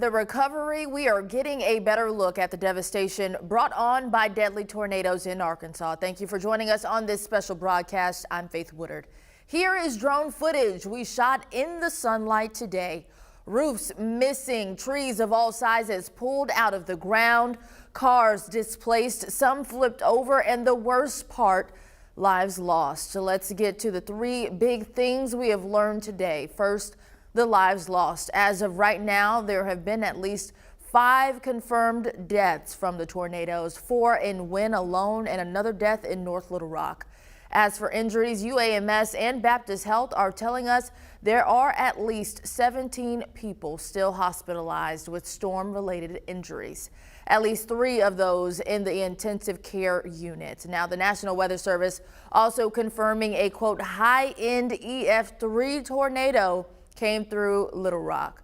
the recovery, we are getting a better look at the devastation brought on by deadly tornadoes in Arkansas. Thank you for joining us on this special broadcast. I'm Faith Woodard. Here is drone footage we shot in the sunlight today. Roofs missing, trees of all sizes pulled out of the ground, cars displaced, some flipped over, and the worst part, lives lost. So let's get to the three big things we have learned today. First, the lives lost. As of right now, there have been at least 5 confirmed deaths from the tornadoes, 4 in Winn alone, and another death in North Little Rock. As for injuries, UAMS and Baptist Health are telling us there are at least 17 people still hospitalized with storm-related injuries. At least 3 of those in the intensive care unit. Now, the National Weather Service also confirming a, quote, high-end EF3 tornado came through Little Rock.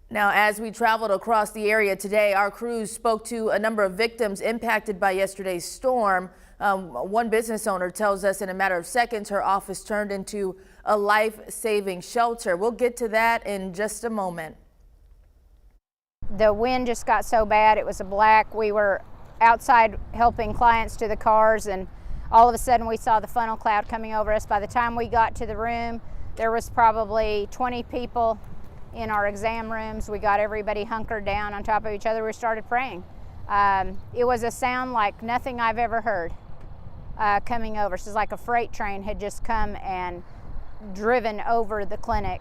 Now, as we traveled across the area today, our crews spoke to a number of victims impacted by yesterday's storm. One business owner tells us in a matter of seconds, her office turned into a life-saving shelter. We'll get to that in just a moment. The wind just got so bad, it was a black. We were outside helping clients to the cars, and all of a sudden we saw the funnel cloud coming over us. By the time we got to the room, there was probably 20 people in our exam rooms. We got everybody hunkered down on top of each other. We started praying. It was a sound like nothing I've ever heard coming over. So it's like a freight train had just come and driven over the clinic.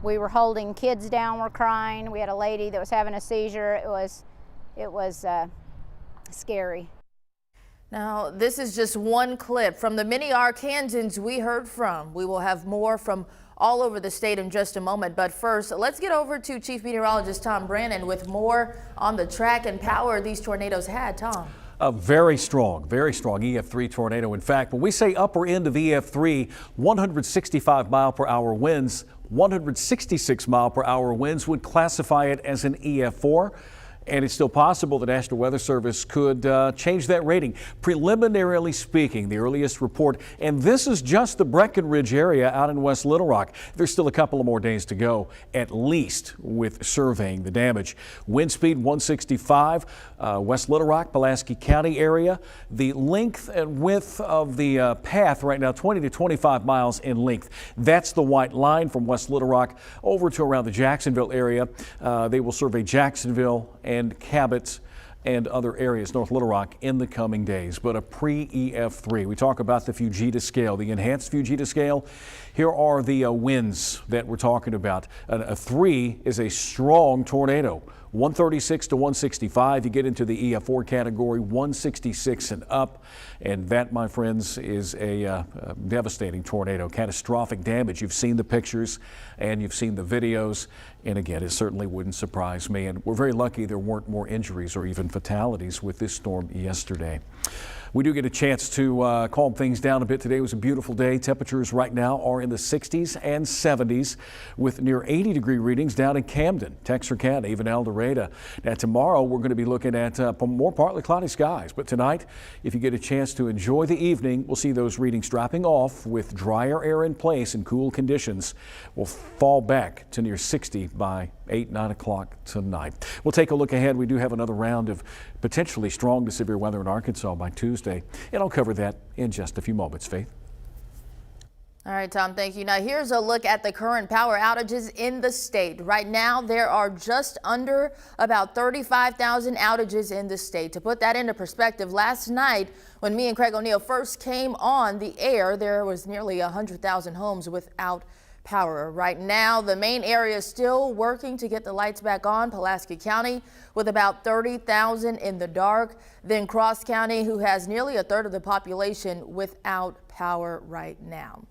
We were holding kids down, we're crying. We had a lady that was having a seizure. It was scary. Now, this is just one clip from the many Arkansans we heard from. We will have more from all over the state in just a moment. But first, let's get over to Chief Meteorologist Tom Brannon with more on the track and power these tornadoes had. Tom. A very strong EF3 tornado. In fact, when we say upper end of EF3, 165 mile per hour winds, 166 mile per hour winds would classify it as an EF4. And it's still possible the National Weather Service could change that rating. Preliminarily speaking, the earliest report, and this is just the Breckenridge area out in West Little Rock. There's still a couple of more days to go, at least, with surveying the damage. Wind speed 165, West Little Rock, Pulaski County area. The length and width of the path right now, 20 to 25 miles in length. That's the white line from West Little Rock over to around the Jacksonville area. They will survey Jacksonville and Cabot and other areas, North Little Rock, in the coming days. But a pre-EF3. We talk about the Fujita scale, the enhanced Fujita scale. Here are the winds that we're talking about. A 3 is a strong tornado. 136 to 165, you get into the EF4 category, 166 and up. And that, my friends, is a devastating tornado, catastrophic damage. You've seen the pictures and you've seen the videos. And again, it certainly wouldn't surprise me. And we're very lucky there weren't more injuries or even fatalities with this storm yesterday. We do get a chance to calm things down a bit today. It was a beautiful day. Temperatures right now are in the 60s and 70s with near 80-degree readings down in Camden, Texarkana, even El Dorado. Now tomorrow we're going to be looking at more partly cloudy skies. But tonight, if you get a chance to enjoy the evening, we'll see those readings dropping off with drier air in place and cool conditions. We'll fall back to near 60 by 8, 9 o'clock tonight. We'll take a look ahead. We do have another round of potentially strong to severe weather in Arkansas by Tuesday, and I'll cover that in just a few moments. Faith. All right, Tom, thank you. Now here's a look at the current power outages in the state. Right now, there are just under about 35,000 outages in the state. To put that into perspective, last night when me and Craig O'Neill first came on the air, there was nearly 100,000 homes without power. Right now, the main area is still working to get the lights back on. Pulaski County with about 30,000 in the dark. Then Cross County, who has nearly a third of the population without power right now.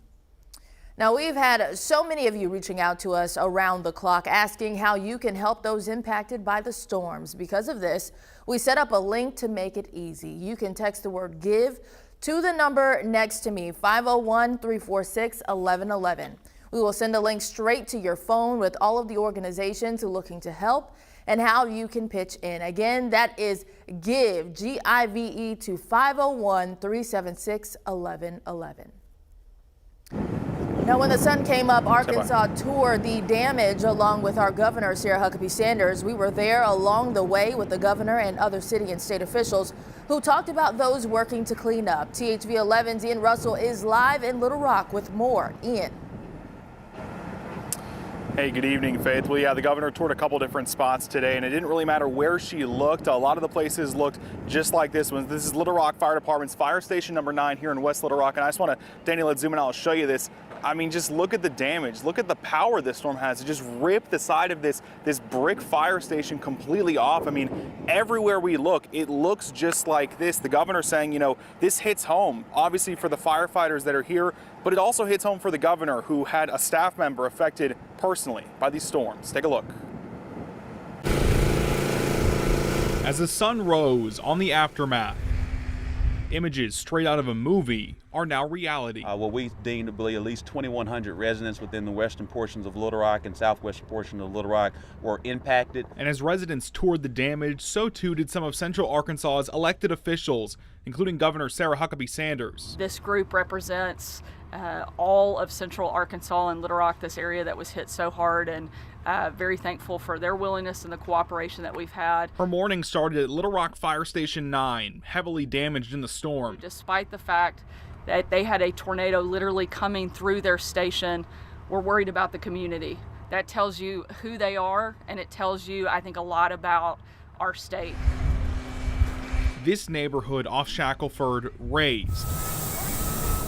Now, we've had so many of you reaching out to us around the clock asking how you can help those impacted by the storms. Because of this, we set up a link to make it easy. You can text the word GIVE to the number next to me, 501-346-1111. We will send a link straight to your phone with all of the organizations looking to help and how you can pitch in. Again, that is GIVE, G-I-V-E, to 501-376-1111. Now, when the sun came up, Arkansas toured the damage along with our governor, Sarah Huckabee Sanders. We were there along the way with the governor and other city and state officials who talked about those working to clean up. THV11's Ian Russell is live in Little Rock with more. Ian. Hey, good evening, Faith. Well, yeah, the governor toured a couple different spots today, and it didn't really matter where she looked. A lot of the places looked just like this one. This is Little Rock Fire Department's Fire Station number 9 here in West Little Rock, and I just want to, Danny, let's zoom in. I'll show you this. I mean, just look at the damage. Look at the power this storm has. It just ripped the side of this brick fire station completely off. I mean, everywhere we look, it looks just like this. The governor saying, you know, this hits home, obviously for the firefighters that are here, but it also hits home for the governor who had a staff member affected personally by these storms. Take a look. As the sun rose on the aftermath, images straight out of a movie are now reality. What we deem to be at least 2,100 residents within the western portions of Little Rock and southwestern portion of Little Rock were impacted. And as residents toured the damage, so too did some of Central Arkansas's elected officials, including Governor Sarah Huckabee Sanders. This group represents all of Central Arkansas and Little Rock, this area that was hit so hard, and very thankful for their willingness and the cooperation that we've had. Her morning started at Little Rock Fire Station 9, heavily damaged in the storm. Despite the fact that they had a tornado literally coming through their station, we're worried about the community. That tells you who they are, and it tells you, I think, a lot about our state. This neighborhood off Shackelford razed.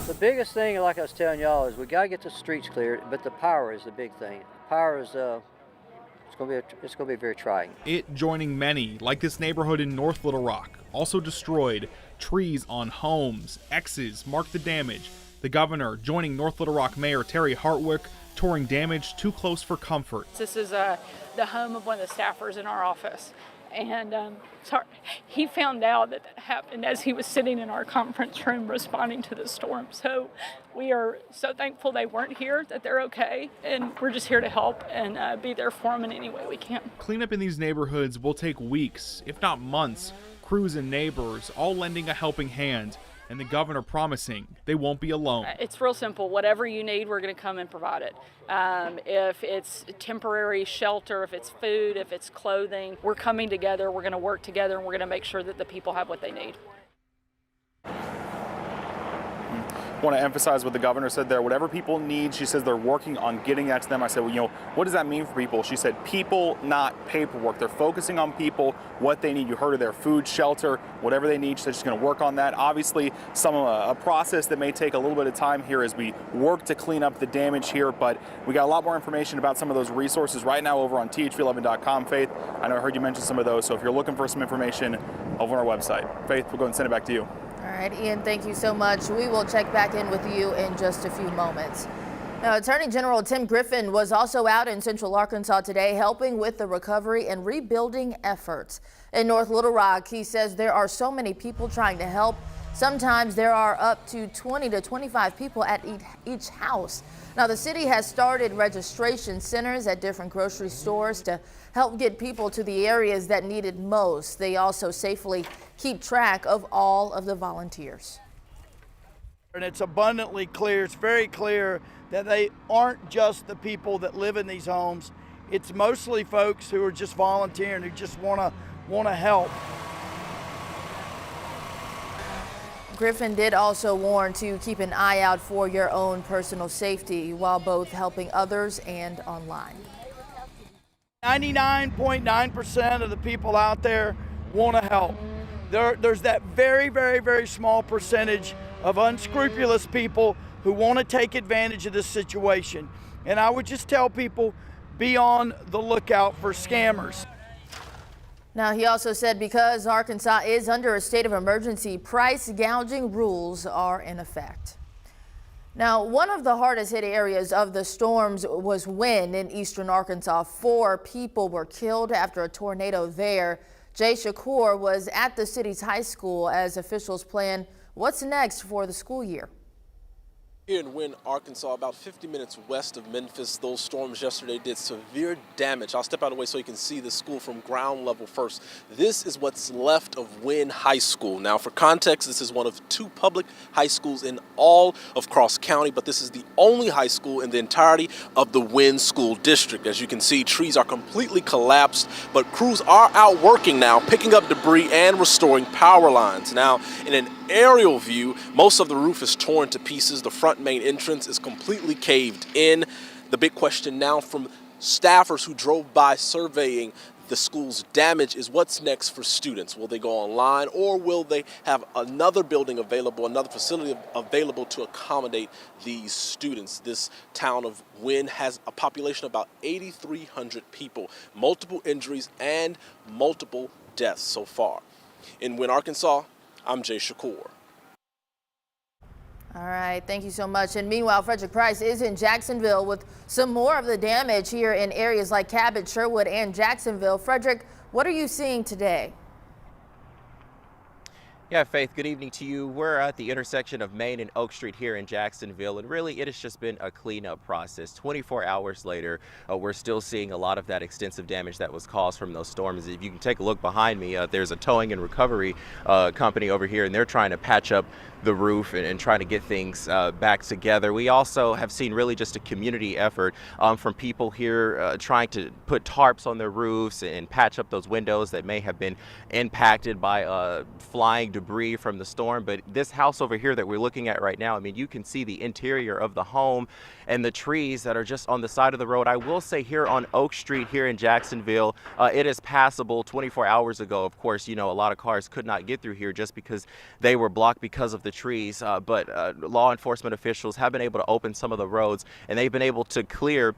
The biggest thing, like I was telling y'all, is we got to get the streets cleared, but the power is the big thing. Power is it's going to be very trying. It joining many, like this neighborhood in North Little Rock, also destroyed. Trees on homes, X's marked the damage. The governor joining North Little Rock Mayor Terry Hartwick, touring damage too close for comfort. This is the home of one of the staffers in our office. And he found out that happened as he was sitting in our conference room responding to the storm. So we are so thankful they weren't here, that they're okay, and we're just here to help and be there for them in any way we can. Cleanup in these neighborhoods will take weeks, if not months. Crews and neighbors all lending a helping hand, and the governor promising they won't be alone. It's real simple. Whatever you need, we're going to come and provide it. If it's temporary shelter, if it's food, if it's clothing, we're coming together, we're going to work together, and we're going to make sure that the people have what they need. I want to emphasize what the governor said there. Whatever people need, she says they're working on getting that to them. I said, well, you know, what does that mean for people? She said, people, not paperwork. They're focusing on people, what they need. You heard of their food, shelter, whatever they need. She's just going to work on that. Obviously, a process that may take a little bit of time here as we work to clean up the damage here. But we got a lot more information about some of those resources right now over on THV11.com. Faith, I know I heard you mention some of those. So if you're looking for some information over on our website, Faith, we'll go and send it back to you. All right, Ian, thank you so much. We will check back in with you in just a few moments. Now, Attorney General Tim Griffin was also out in Central Arkansas today helping with the recovery and rebuilding efforts. In North Little Rock, he says there are so many people trying to help. Sometimes there are up to 20 to 25 people at each house. Now, the city has started registration centers at different grocery stores to help get people to the areas that need it most. They also safely keep track of all of the volunteers. And it's abundantly clear, it's very clear that they aren't just the people that live in these homes. It's mostly folks who are just volunteering, who just want to help. Griffin did also warn to keep an eye out for your own personal safety while both helping others and online. 99.9% of the people out there want to help. There's that very, very, very small percentage of unscrupulous people who want to take advantage of this situation. And I would just tell people, be on the lookout for scammers. Now, he also said because Arkansas is under a state of emergency, price gouging rules are in effect. Now, one of the hardest hit areas of the storms was Winn in eastern Arkansas. 4 people were killed after a tornado there. Jay Shakur was at the city's high school as officials plan what's next for the school year. Here in Winn, Arkansas, about 50 minutes west of Memphis, those storms yesterday did severe damage. I'll step out of the way so you can see the school from ground level first. This is what's left of Winn High School. Now, for context, this is one of 2 public high schools in all of Cross County, but this is the only high school in the entirety of the Winn School District. As you can see, trees are completely collapsed, but crews are out working now, picking up debris and restoring power lines. Now, in an aerial view, most of the roof is torn to pieces. The front main entrance is completely caved in. The big question now from staffers who drove by surveying the school's damage is what's next for students. Will they go online, or will they have another building available, another facility available to accommodate these students? This town of Winn has a population of about 8,300 people, multiple injuries and multiple deaths so far. In Winn, Arkansas, I'm Jay Shakur. All right, thank you so much. And meanwhile, Frederick Price is in Jacksonville with some more of the damage here in areas like Cabot, Sherwood, and Jacksonville. Frederick, what are you seeing today? Yeah, Faith, good evening to you. We're at the intersection of Main and Oak Street here in Jacksonville, and really it has just been a cleanup process. 24 hours later, we're still seeing a lot of that extensive damage that was caused from those storms. If you can take a look behind me, there's a towing and recovery company over here, and they're trying to patch up the roof and trying to get things back together. We also have seen really just a community effort from people here trying to put tarps on their roofs and patch up those windows that may have been impacted by flying debris from the storm. But this house over here that we're looking at right now, I mean, you can see the interior of the home and the trees that are just on the side of the road. I will say here on Oak Street here in Jacksonville, it is passable. 24 hours ago, of course, you know, a lot of cars could not get through here just because they were blocked because of the trees, but law enforcement officials have been able to open some of the roads, and they've been able to clear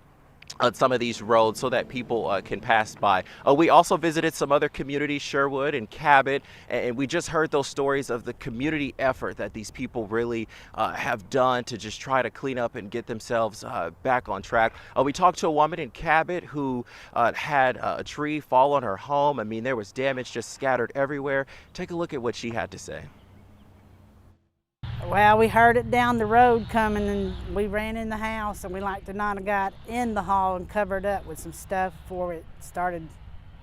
some of these roads so that people can pass by. We also visited some other communities, Sherwood and Cabot, and we just heard those stories of the community effort that these people really have done to just try to clean up and get themselves back on track. We talked to a woman in Cabot who had a tree fall on her home. I mean, there was damage just scattered everywhere. Take a look at what she had to say. Well, we heard it down the road coming, and we ran in the house, and we like to not have got in the hall and covered up with some stuff before it started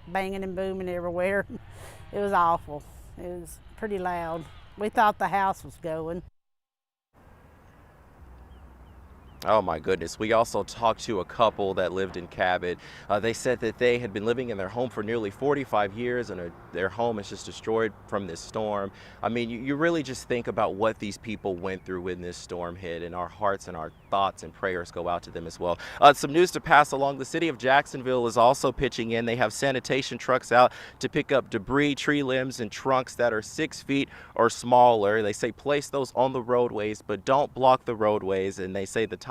banging and booming everywhere. It was awful. It was pretty loud. We thought the house was going. Oh my goodness. We also talked to a couple that lived in Cabot. They said that they had been living in their home for nearly 45 years and their home is just destroyed from this storm. I mean, you really just think about what these people went through when this storm hit, and our hearts and our thoughts and prayers go out to them as well. Some news to pass along. The city of Jacksonville is also pitching in. They have sanitation trucks out to pick up debris, tree limbs, and trunks that are 6 feet or smaller. They say place those on the roadways, but don't block the roadways, and they say the time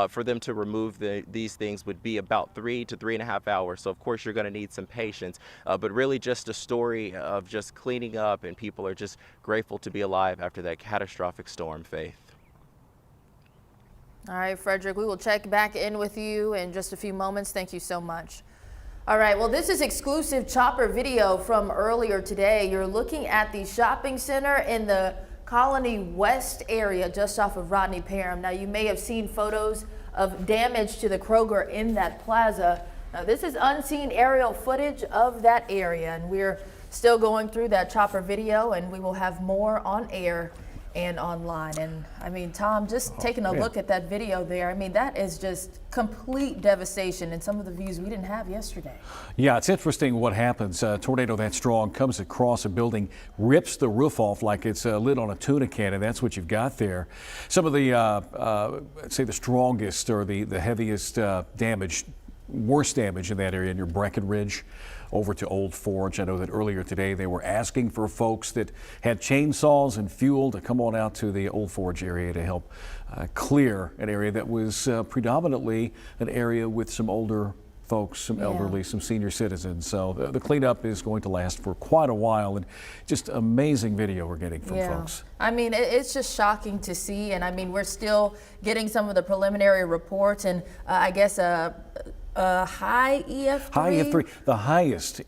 for them to remove these things would be about 3 to 3.5 hours. So of course you're going to need some patience, but really just a story of just cleaning up, and people are just grateful to be alive after that catastrophic storm, Faith. All right, Frederick, we will check back in with you in just a few moments. Thank you so much. All right, well, this is exclusive chopper video from earlier today. You're looking at the shopping center in the Colony West area just off of Rodney Parham. Now, you may have seen photos of damage to the Kroger in that plaza. Now, this is unseen aerial footage of that area, and we're still going through that chopper video, and we will have more on air and online. And I mean, Tom, just taking a look at that video there, I mean, that is just complete devastation, and some of the views we didn't have yesterday. Yeah, it's interesting what happens. A tornado that strong comes across a building, rips the roof off like it's a lid on a tuna can, and that's what you've got there. Some of the, say the strongest or the heaviest damage, worst damage in that area in your Breckenridge over to Old Forge. I know that earlier today they were asking for folks that had chainsaws and fuel to come on out to the Old Forge area to help clear an area that was predominantly an area with some older folks, some elderly, some senior citizens. So the cleanup is going to last for quite a while, and just amazing video we're getting from folks. I mean, it's just shocking to see, and I mean, we're still getting some of the preliminary reports, and I guess High EF3? High EF3, the highest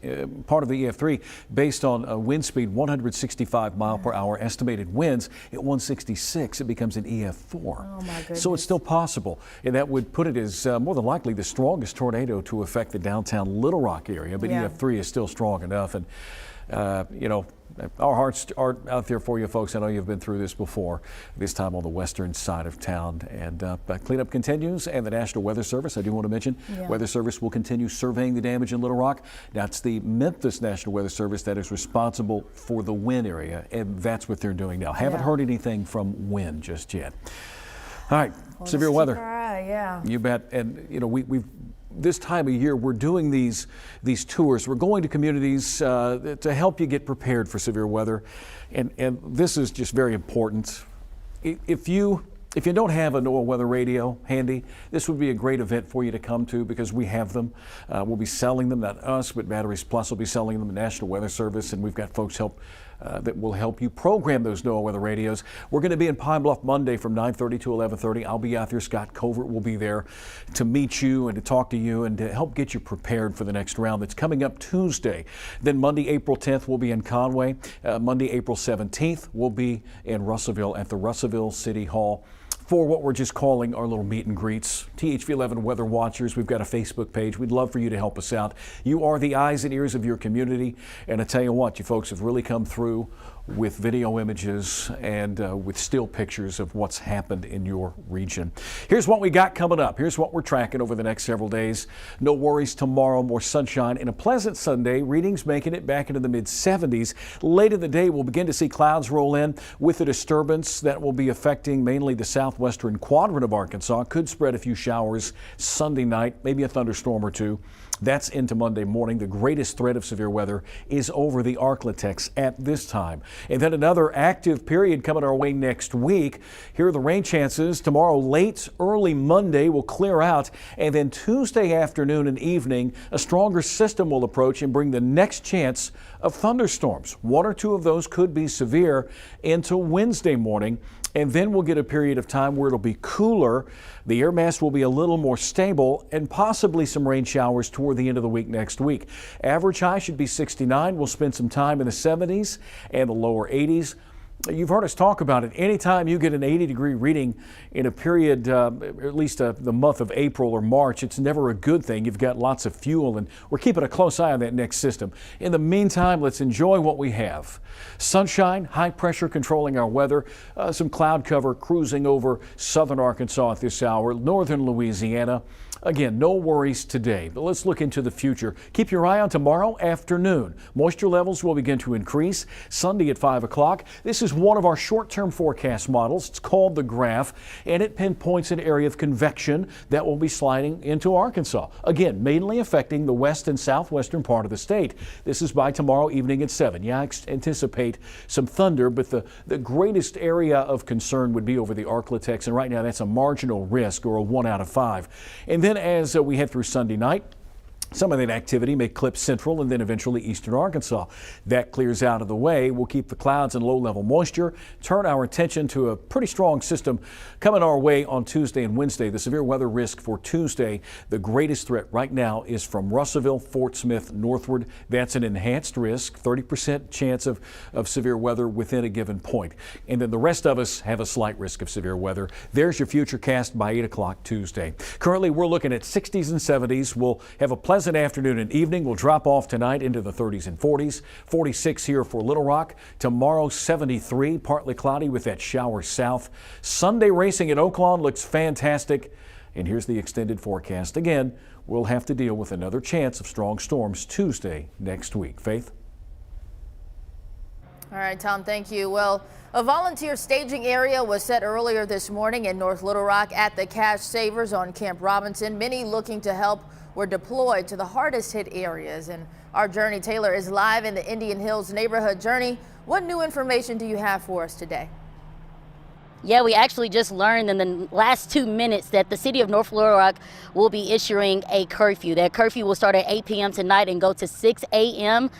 part of the EF3 based on wind speed 165 mile per hour, estimated winds at 166, it becomes an EF4. Oh my goodness. So it's still possible, and that would put it as more than likely the strongest tornado to affect the downtown Little Rock area, but EF3 is still strong enough. And you know, our hearts are out there for you folks. I know you've been through this before, this time on the western side of town. And cleanup continues, and the National Weather Service, I do want to mention, Weather Service will continue surveying the damage in Little Rock. That's the Memphis National Weather Service that is responsible for the Winn area, and that's what they're doing now. Haven't heard anything from Winn just yet. All right, severe weather. You bet. And you know, we've this time of year, we're doing these tours. We're going to communities to help you get prepared for severe weather. And this is just very important. If you don't have a NOAA weather radio handy, this would be a great event for you to come to because we have them. We'll be selling them, not us, but Batteries Plus will be selling them, the National Weather Service, and we've got folks that will help you program those NOAA weather radios. We're going to be in Pine Bluff Monday from 9:30 to 11:30. I'll be out there. Scott Covert will be there to meet you and to talk to you and to help get you prepared for the next round that's coming up Tuesday. Then Monday, April 10th, we'll be in Conway. Monday, April 17th, we'll be in Russellville at the Russellville City Hall for what we're just calling our little meet and greets. THV11 Weather Watchers, we've got a Facebook page. We'd love for you to help us out. You are the eyes and ears of your community, and I tell you what, you folks have really come through with video images and with still pictures of what's happened in your region. Here's what we got coming up. Here's what we're tracking over the next several days. No worries tomorrow, more sunshine and a pleasant Sunday. Readings making it back into the mid-70s. Late in the day, we'll begin to see clouds roll in with a disturbance that will be affecting mainly the southwestern quadrant of Arkansas. Could spread a few showers Sunday night, maybe a thunderstorm or two. That's into Monday morning. The greatest threat of severe weather is over the Arklatex at this time. And then another active period coming our way next week. Here are the rain chances. Tomorrow late, early Monday will clear out. And then Tuesday afternoon and evening, a stronger system will approach and bring the next chance of thunderstorms. One or two of those could be severe into Wednesday morning. And then we'll get a period of time where it'll be cooler. The air mass will be a little more stable and possibly some rain showers toward the end of the week next week. Average high should be 69. We'll spend some time in the 70s and the lower 80s. You've heard us talk about it. Anytime you get an 80-degree reading in a period, at least the month of April or March, it's never a good thing. You've got lots of fuel, and we're keeping a close eye on that next system. In the meantime, let's enjoy what we have. Sunshine, high pressure controlling our weather, some cloud cover cruising over southern Arkansas at this hour, northern Louisiana. Again, no worries today, but let's look into the future. Keep your eye on tomorrow afternoon. Moisture levels will begin to increase Sunday at 5 o'clock. This is one of our short-term forecast models. It's called the graph, and it pinpoints an area of convection that will be sliding into Arkansas. Again, mainly affecting the west and southwestern part of the state. This is by tomorrow evening at 7. Yeah, I anticipate some thunder, but the greatest area of concern would be over the Arklatex, and right now that's a marginal risk, or a 1 out of 5. And then as we head through Sunday night, some of that activity may clip central and then eventually eastern Arkansas. That clears out of the way. We'll keep the clouds and low-level moisture, turn our attention to a pretty strong system coming our way on Tuesday and Wednesday. The severe weather risk for Tuesday, the greatest threat right now is from Russellville, Fort Smith northward. That's an enhanced risk, 30% chance of severe weather within a given point. And then the rest of us have a slight risk of severe weather. There's your future cast by 8 o'clock Tuesday. Currently, we're looking at 60s and 70s. We'll have a pleasant afternoon and evening. Will drop off tonight into the 30s and 40s. 46 here for Little Rock. Tomorrow 73, partly cloudy with that shower south. Sunday racing at Oaklawn looks fantastic. And here's the extended forecast. Again, we'll have to deal with another chance of strong storms Tuesday next week. Faith? All right, Tom, thank you. Well, a volunteer staging area was set earlier this morning in North Little Rock at the Cash Savers on Camp Robinson. Many looking to help were deployed to the hardest hit areas. And our Journey Taylor is live in the Indian Hills neighborhood. Journey, what new information do you have for us today? Yeah, we actually just learned in the last 2 minutes that the city of North Little Rock will be issuing a curfew. That curfew will start at 8 p.m. tonight and go to 6 a.m.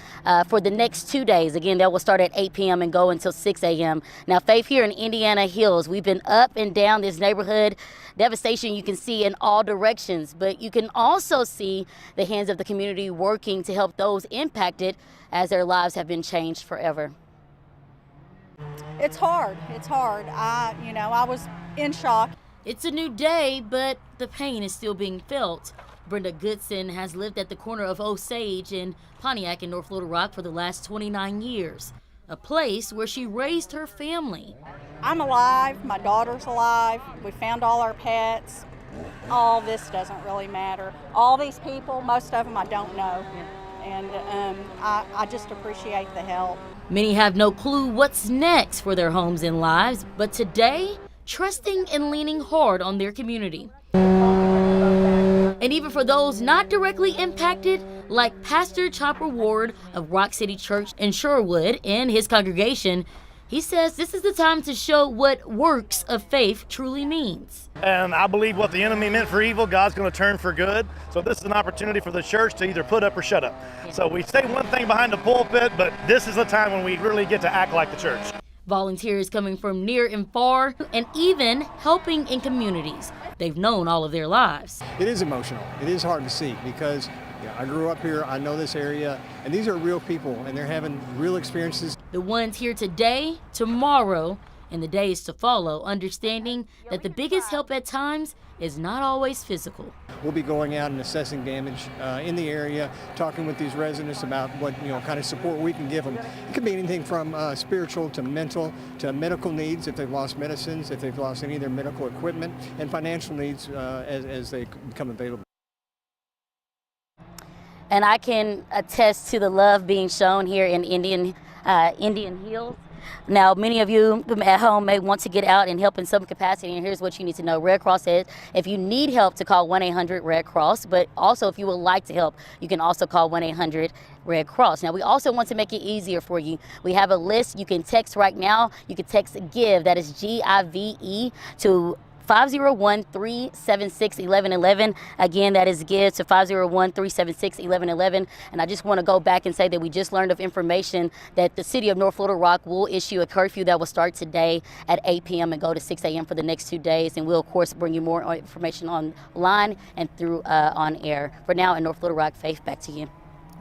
For the next 2 days. Again, that will start at 8 p.m. and go until 6 a.m. Now, Faith, here in Indiana Hills, we've been up and down this neighborhood. Devastation you can see in all directions, but you can also see the hands of the community working to help those impacted as their lives have been changed forever. It's hard. It's hard. I was in shock. It's a new day, but the pain is still being felt. Brenda Goodson has lived at the corner of Osage and Pontiac in North Little Rock for the last 29 years, a place where she raised her family. I'm alive. My daughter's alive. We found all our pets. All this doesn't really matter. All these people, most of them I don't know. And I just appreciate the help. Many have no clue what's next for their homes and lives, but today, trusting and leaning hard on their community. And even for those not directly impacted, like Pastor Chopper Ward of Rock City Church in Sherwood and his congregation, he says this is the time to show what works of faith truly means. And I believe what the enemy meant for evil, God's going to turn for good. So this is an opportunity for the church to either put up or shut up. So we say one thing behind the pulpit, but this is the time when we really get to act like the church. Volunteers coming from near and far, and even helping in communities they've known all of their lives. It is emotional. It is hard to see because I grew up here, I know this area, and these are real people, and they're having real experiences. The ones here today, tomorrow, and the days to follow, understanding that the biggest help at times is not always physical. We'll be going out and assessing damage in the area, talking with these residents about what kind of support we can give them. It could be anything from spiritual to mental to medical needs if they've lost medicines, if they've lost any of their medical equipment, and financial needs as they become available. And I can attest to the love being shown here in Indian Hills. Now, many of you at home may want to get out and help in some capacity, and here's what you need to know. Red Cross says if you need help to call 1-800-RED CROSS, but also if you would like to help, you can also call 1-800-RED CROSS. Now, we also want to make it easier for you. We have a list. You can text right now. You can text GIVE, that is GIVE, to 501-376-1111. Again, that is GIVE to 501-376-1111. And I just want to go back and say that we just learned of information that the city of North Little Rock will issue a curfew that will start today at 8 p.m. and go to 6 a.m. for the next 2 days. And we'll, of course, bring you more information online and through on air. For now, in North Little Rock, Faith, back to you.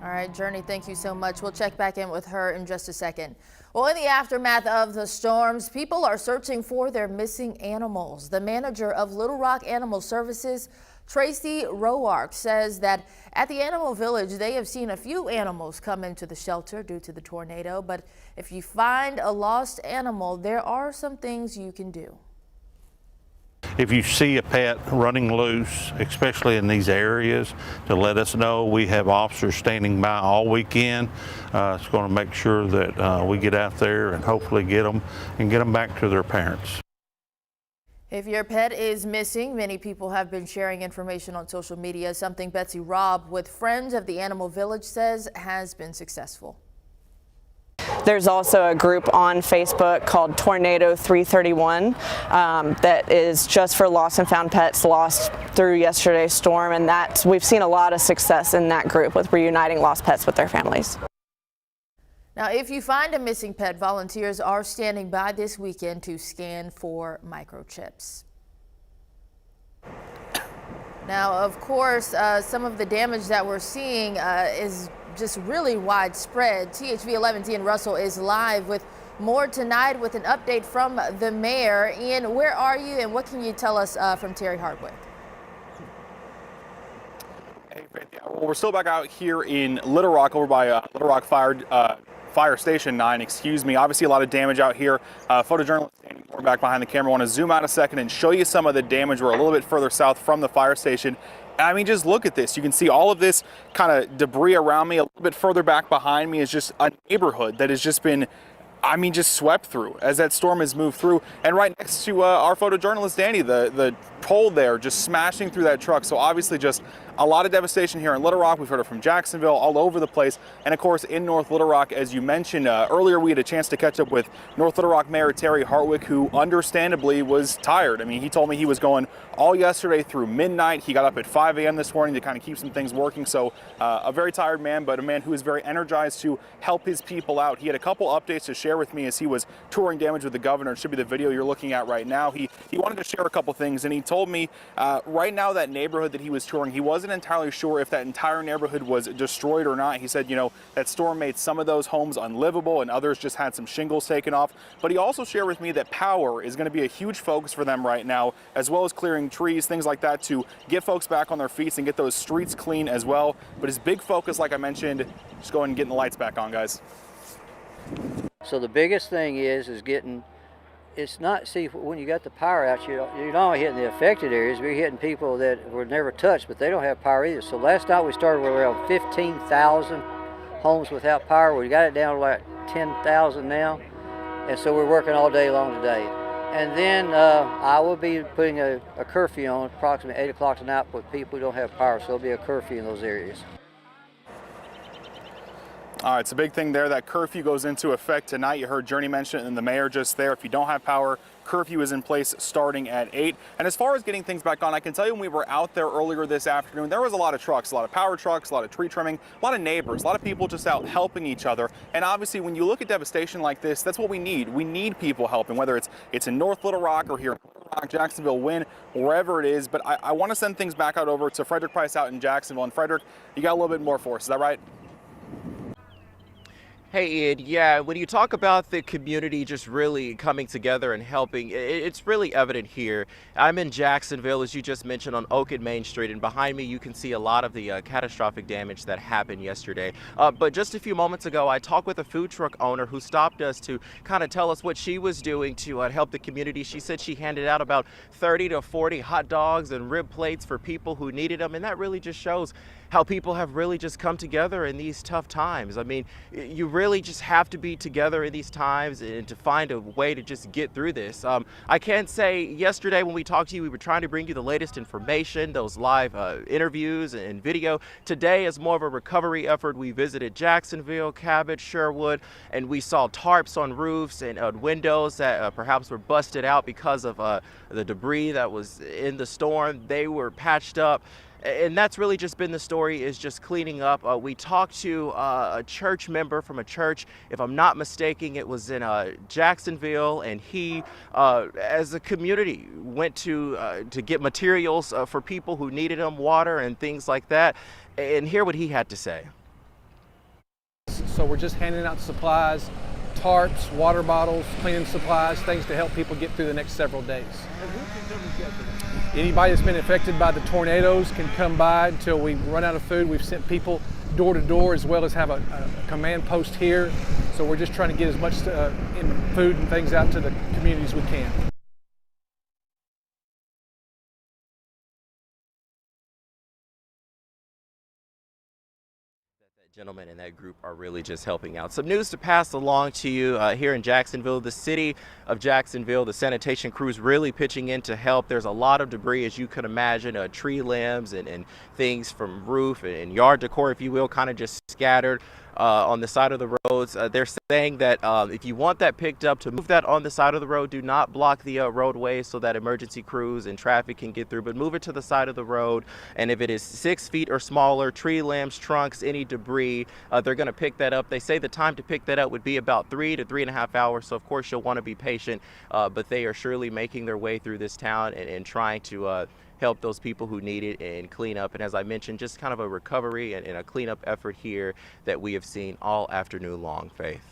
All right, Journey, thank you so much. We'll check back in with her in just a second. Well, in the aftermath of the storms, people are searching for their missing animals. The manager of Little Rock Animal Services, Tracy Roark, says that at the Animal Village, they have seen a few animals come into the shelter due to the tornado. But if you find a lost animal, there are some things you can do. If you see a pet running loose, especially in these areas, to let us know. We have officers standing by all weekend. It's going to make sure that we get out there and hopefully get them back to their parents. If your pet is missing, many people have been sharing information on social media, something Betsy Robb with Friends of the Animal Village says has been successful. There's also a group on Facebook called Tornado 331 that is just for lost and found pets lost through yesterday's storm, and we've seen a lot of success in that group with reuniting lost pets with their families. Now, if you find a missing pet, volunteers are standing by this weekend to scan for microchips. Now, of course, some of the damage that we're seeing is just really widespread. THV11's Ian Russell is live with more tonight with an update from the mayor. Ian, where are you and what can you tell us from Terry Hardwick? Hey, well, we're still back out here in Little Rock over by Little Rock Fire Station 9, excuse me. Obviously a lot of damage out here. Photojournalist standing more back behind the camera. I want to zoom out a second and show you some of the damage. We're a little bit further south from the fire station. I mean, just look at this. You can see all of this kind of debris around me. A little bit further back behind me is just a neighborhood that has just been, I mean, just swept through as that storm has moved through. And right next to our photojournalist, Danny, the pole there just smashing through that truck. So obviously just a lot of devastation here in Little Rock. We've heard it from Jacksonville, all over the place. And of course, in North Little Rock, as you mentioned earlier, we had a chance to catch up with North Little Rock Mayor Terry Hartwick, who understandably was tired. I mean, he told me he was going all yesterday through midnight. He got up at 5 a.m. this morning to kind of keep some things working. So a very tired man, but a man who is very energized to help his people out. He had a couple updates to share with me as he was touring damage with the governor. It should be the video you're looking at right now. He wanted to share a couple things, and he told me right now that neighborhood that he was touring, he wasn't entirely sure if that entire neighborhood was destroyed or not. He said, you know, that storm made some of those homes unlivable and others just had some shingles taken off. But he also shared with me that power is going to be a huge focus for them right now, as well as clearing trees, things like that, to get folks back on their feet and get those streets clean as well. But his big focus, like I mentioned, just going and getting the lights back on, guys. So the biggest thing is getting, it's not, see, when you got the power out, you're not only hitting the affected areas, we're hitting people that were never touched, but they don't have power either. So last night we started with around 15,000 homes without power. We got it down to like 10,000 now. And so we're working all day long today. And then I will be putting a curfew on approximately 8 o'clock tonight with people who don't have power. So there'll be a curfew in those areas. All right, it's a big thing there. That curfew goes into effect tonight. You heard Journey mention it and the mayor just there. If you don't have power, curfew is in place starting at 8. And as far as getting things back on, I can tell you when we were out there earlier this afternoon, there was a lot of trucks, a lot of power trucks, a lot of tree trimming, a lot of neighbors, a lot of people just out helping each other. And obviously, when you look at devastation like this, that's what we need. We need people helping, whether it's in North Little Rock or here in Little Rock, Jacksonville, Winn, wherever it is. But I want to send things back out over to Frederick Price out in Jacksonville. And Frederick, you got a little bit more for us, is that right? Hey Ian, yeah, when you talk about the community just really coming together and helping, it's really evident here. I'm in Jacksonville, as you just mentioned, on Oak and Main Street, and behind me you can see a lot of the catastrophic damage that happened yesterday. But just a few moments ago, I talked with a food truck owner who stopped us to kind of tell us what she was doing to help the community. She said she handed out about 30 to 40 hot dogs and rib plates for people who needed them, and that really just shows how people have really just come together in these tough times. I mean, you really just have to be together in these times and to find a way to just get through this. I can say yesterday when we talked to you, we were trying to bring you the latest information, those live interviews and video. Today is more of a recovery effort. We visited Jacksonville, Cabot, Sherwood, and we saw tarps on roofs and windows that perhaps were busted out because of the debris that was in the storm. They were patched up. And that's really just been the story, is just cleaning up. We talked to a church member from a church, if I'm not mistaken, it was in Jacksonville, and he, as a community, went to get materials for people who needed them, water and things like that. And hear what he had to say. So we're just handing out supplies, tarps, water bottles, cleaning supplies, things to help people get through the next several days. Anybody that's been affected by the tornadoes can come by until we run out of food. We've sent people door to door, as well as have a command post here. So we're just trying to get as much in food and things out to the communities we can. Gentlemen in that group are really just helping out. Some news to pass along to you here in Jacksonville. The city of Jacksonville, the sanitation crews really pitching in to help. There's a lot of debris, as you could imagine, tree limbs and things from roof and yard decor, if you will, kind of just scattered on the side of the roads. They're saying that if you want that picked up, to move that on the side of the road. Do not block the roadway so that emergency crews and traffic can get through, but move it to the side of the road. And if it is 6 feet or smaller, tree limbs, trunks, any debris, they're going to pick that up. They say the time to pick that up would be about 3 to 3.5 hours. So of course you'll want to be patient, but they are surely making their way through this town and trying to help those people who need it and clean up. And as I mentioned, just kind of a recovery and a cleanup effort here that we have seen all afternoon long, Faith.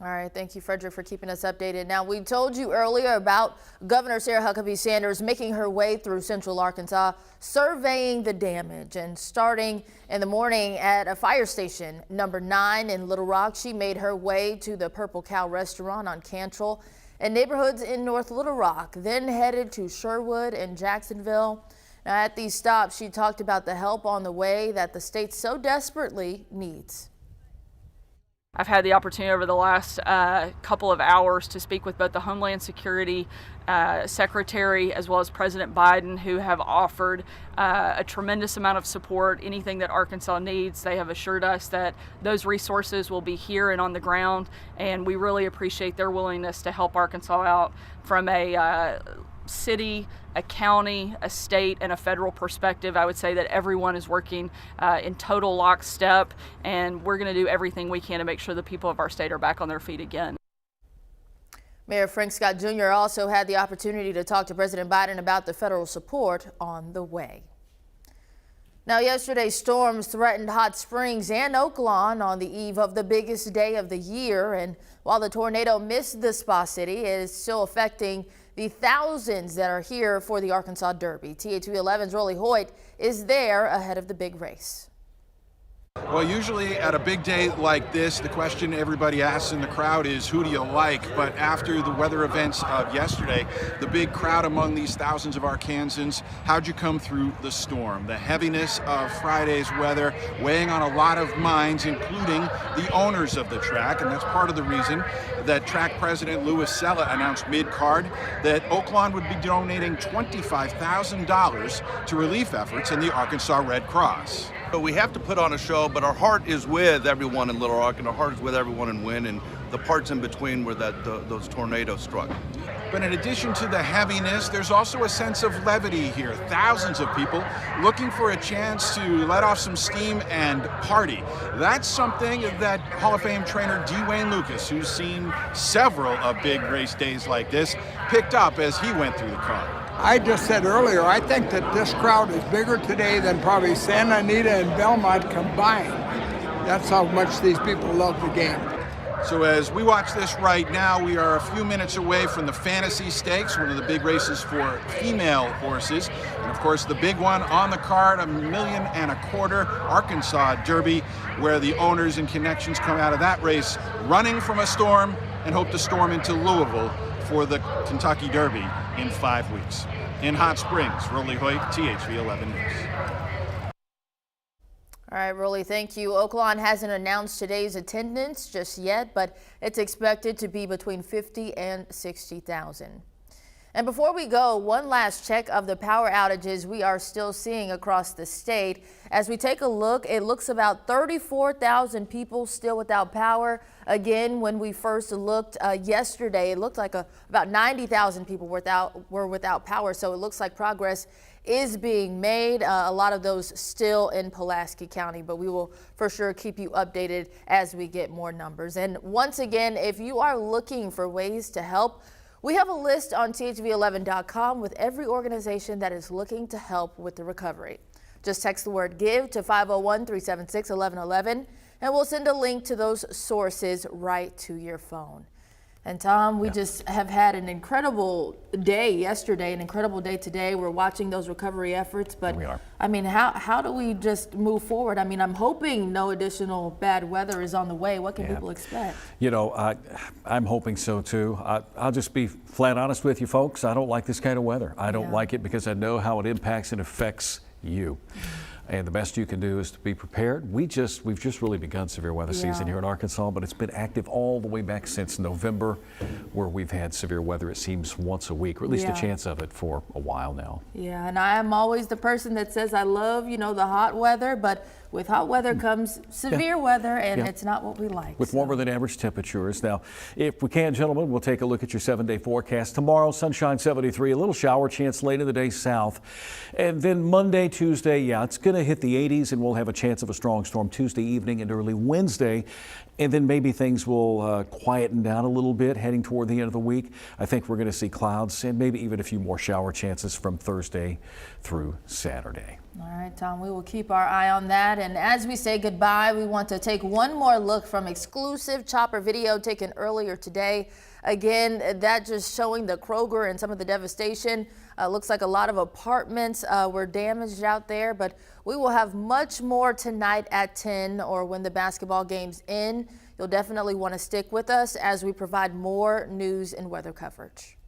All right, thank you, Frederick, for keeping us updated. Now, we told you earlier about Governor Sarah Huckabee Sanders making her way through central Arkansas, surveying the damage, and starting in the morning at a fire station number 9 in Little Rock. She made her way to the Purple Cow restaurant on Cantrell and neighborhoods in North Little Rock, then headed to Sherwood and Jacksonville. Now, at these stops, she talked about the help on the way that the state so desperately needs. I've had the opportunity over the last couple of hours to speak with both the Homeland Security Secretary as well as President Biden, who have offered a tremendous amount of support. Anything that Arkansas needs, they have assured us that those resources will be here and on the ground, and we really appreciate their willingness to help Arkansas out from a city, a county, a state, and a federal perspective. I would say that everyone is working in total lockstep, and we're going to do everything we can to make sure the people of our state are back on their feet again. Mayor Frank Scott Jr. also had the opportunity to talk to President Biden about the federal support on the way. Now, yesterday's storms threatened Hot Springs and Oaklawn on the eve of the biggest day of the year. And while the tornado missed the Spa City, it is still affecting the thousands that are here for the Arkansas Derby. THV11's Rolly Hoyt is there ahead of the big race. Well, usually at a big day like this, the question everybody asks in the crowd is, who do you like? But after the weather events of yesterday, the big crowd among these thousands of Arkansans, how'd you come through the storm? The heaviness of Friday's weather weighing on a lot of minds, including the owners of the track. And that's part of the reason that track president Louis Sella announced mid-card that Oaklawn would be donating $25,000 to relief efforts in the Arkansas Red Cross. We have to put on a show, but our heart is with everyone in Little Rock, and our heart is with everyone in Winn and the parts in between where those tornadoes struck. But in addition to the heaviness, there's also a sense of levity here. Thousands of people looking for a chance to let off some steam and party. That's something that Hall of Fame trainer Dwayne Lucas, who's seen several of big race days like this, picked up as he went through the car. I just said earlier, I think that this crowd is bigger today than probably Santa Anita and Belmont combined. That's how much these people love the game. So as we watch this right now, we are a few minutes away from the Fantasy Stakes, one of the big races for female horses. And of course, the big one on the card, $1.25 million Arkansas Derby, where the owners and connections come out of that race running from a storm and hope to storm into Louisville for the Kentucky Derby in 5 weeks. In Hot Springs, Rolly Hoyt, THV11 News. All right, Rolly, thank you. Oaklawn hasn't announced today's attendance just yet, but it's expected to be between 50 and 60,000. And before we go, one last check of the power outages we are still seeing across the state. As we take a look, it looks about 34,000 people still without power. Again, when we first looked yesterday, it looked like about 90,000 people were without power. So it looks like progress is being made. A lot of those still in Pulaski County, but we will for sure keep you updated as we get more numbers. And once again, if you are looking for ways to help, we have a list on THV11.com with every organization that is looking to help with the recovery. Just text the word GIVE to 501-376-1111 and we'll send a link to those sources right to your phone. And Tom, we just have had an incredible day yesterday, an incredible day today. We're watching those recovery efforts, but we are. I mean, how do we just move forward? I mean, I'm hoping no additional bad weather is on the way. What can people expect? You know, I'm hoping so too. I'll just be flat honest with you folks. I don't like this kind of weather. I don't like it because I know how it impacts and affects you. And the best you can do is to be prepared. We've just really begun severe weather season here in Arkansas, but it's been active all the way back since November, where we've had severe weather, it seems, once a week, or at least a chance of it for a while now. Yeah, and I'm always the person that says I love, you know, the hot weather, but with hot weather comes severe weather, and it's not what we like. With warmer than average temperatures. Now, if we can, gentlemen, we'll take a look at your 7-day forecast. Tomorrow, sunshine 73, a little shower chance late in the day south. And then Monday, Tuesday, it's going to hit the 80s, and we'll have a chance of a strong storm Tuesday evening and early Wednesday. And then maybe things will quieten down a little bit heading toward the end of the week. I think we're going to see clouds and maybe even a few more shower chances from Thursday through Saturday. All right, Tom, we will keep our eye on that. And as we say goodbye, we want to take one more look from exclusive chopper video taken earlier today. Again, that just showing the Kroger and some of the devastation. Looks like a lot of apartments were damaged out there, but we will have much more tonight at 10 or when the basketball game's in. You'll definitely want to stick with us as we provide more news and weather coverage.